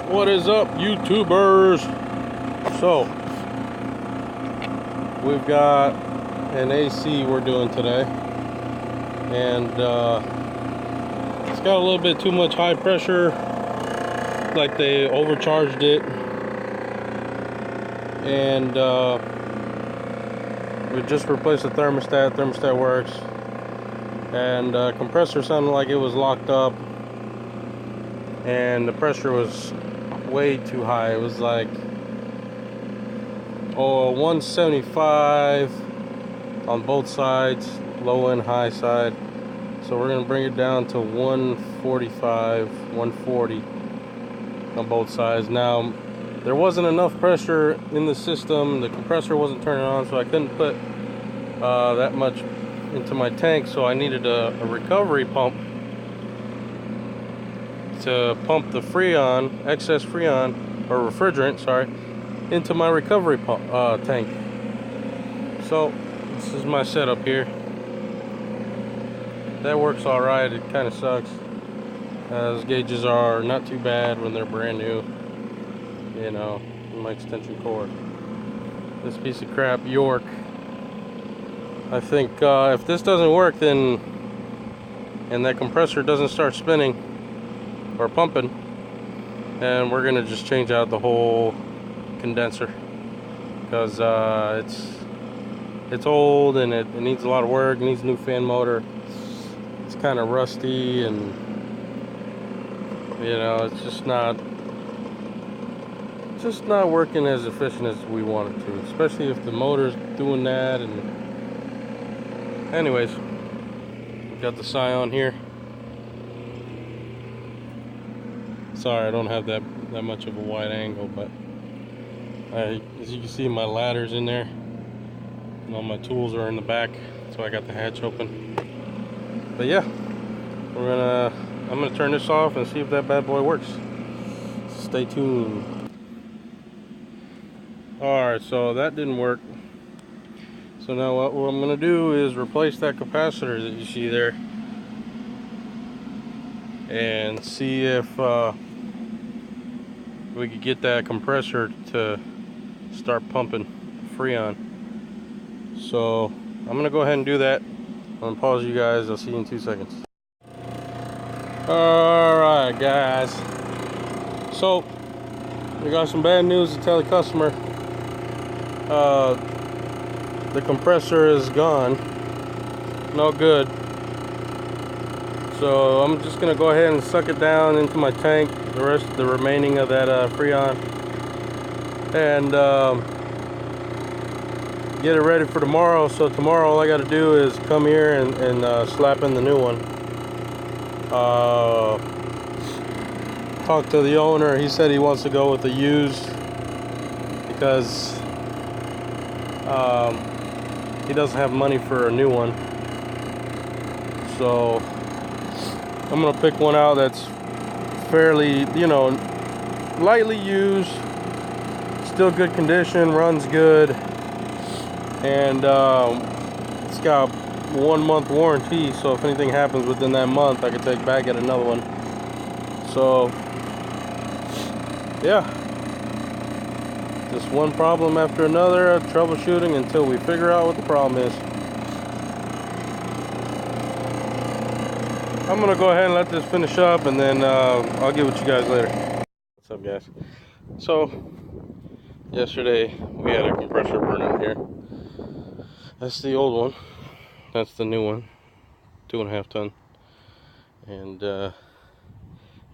What is up, YouTubers? So, we've got an AC we're doing today, and it's got a little bit too much high pressure, like they overcharged it, and we just replaced the thermostat. Thermostat works, and compressor sounded like it was locked up, and the pressure was way too high. It was like 175 on both sides, low and high side. So we're gonna bring it down to 145, 140 on both sides. Now, there wasn't enough pressure in the system. The compressor wasn't turning on, so I couldn't put that much into my tank. So I needed a recovery pump to pump the Freon, excess Freon, or refrigerant, sorry, into my recovery pump, tank. So this is my setup here. That works all right. It kind of sucks. Those gauges are not too bad when they're brand new, you know, in my extension cord. This piece of crap, York. I think if this doesn't work, then, and that compressor doesn't start spinning or pumping, and we're gonna just change out the whole condenser, because it's old and it needs a lot of work. It needs a new fan motor. It's kind of rusty, and you know, it's just not working as efficient as we want it to, especially if the motor's doing that. And anyways, we got the Scion here. Sorry, I don't have that much of a wide angle, but as you can see, my ladder's in there, and all my tools are in the back, so I got the hatch open. But yeah, I'm gonna turn this off and see if that bad boy works. Stay tuned. Alright, so that didn't work. So now what I'm gonna do is replace that capacitor that you see there, and see if we could get that compressor to start pumping Freon. So I'm gonna go ahead and do that. I'm gonna pause you guys. I'll see you in 2 seconds. Alright guys, so we got some bad news to tell the customer. The compressor is gone, no good. So I'm just gonna go ahead and suck it down into my tank, the remaining of that Freon, and get it ready for tomorrow. So tomorrow all I got to do is come here and slap in the new one. Talked to the owner. He said he wants to go with the used because he doesn't have money for a new one. So I'm gonna pick one out that's fairly, you know, lightly used, still good condition, runs good, and it's got 1 month warranty. So if anything happens within that month, I can take back, get another one. So yeah, just one problem after another, troubleshooting until we figure out what the problem is. I'm gonna go ahead and let this finish up, and then I'll get with you guys later. What's up, guys? So yesterday we had a compressor burn in here. That's the old one. That's the new one, 2.5 ton. And got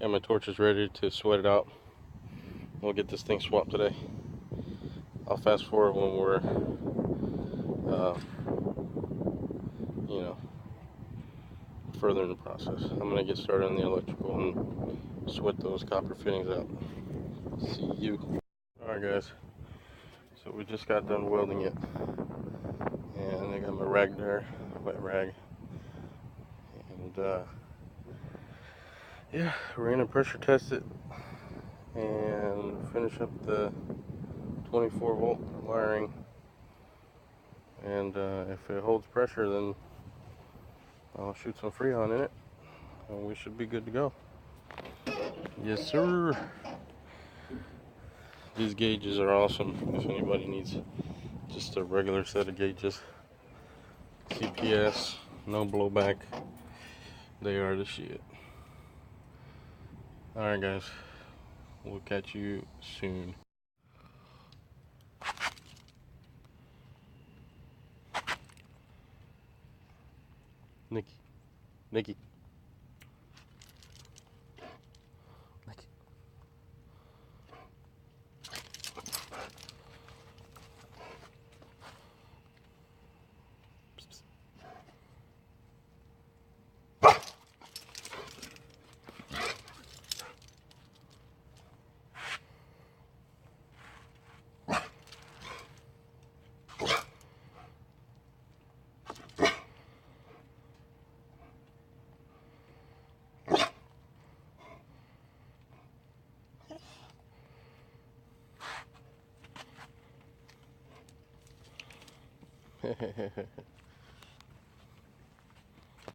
my torches ready to sweat it out. We'll get this thing swapped today. I'll fast forward when we're, you know, further in the process. I'm gonna get started on the electrical and sweat those copper fittings out. See you. Alright guys, so we just got done welding it, and I got my rag there, wet rag, and yeah, we're gonna pressure test it and finish up the 24 volt wiring, and if it holds pressure, then I'll shoot some Freon in it, and we should be good to go. Yes sir. These gauges are awesome if anybody needs just a regular set of gauges. CPS, no blowback. They are the shit. Alright guys, we'll catch you soon. Nikki. Nikki. Nikki. Psst.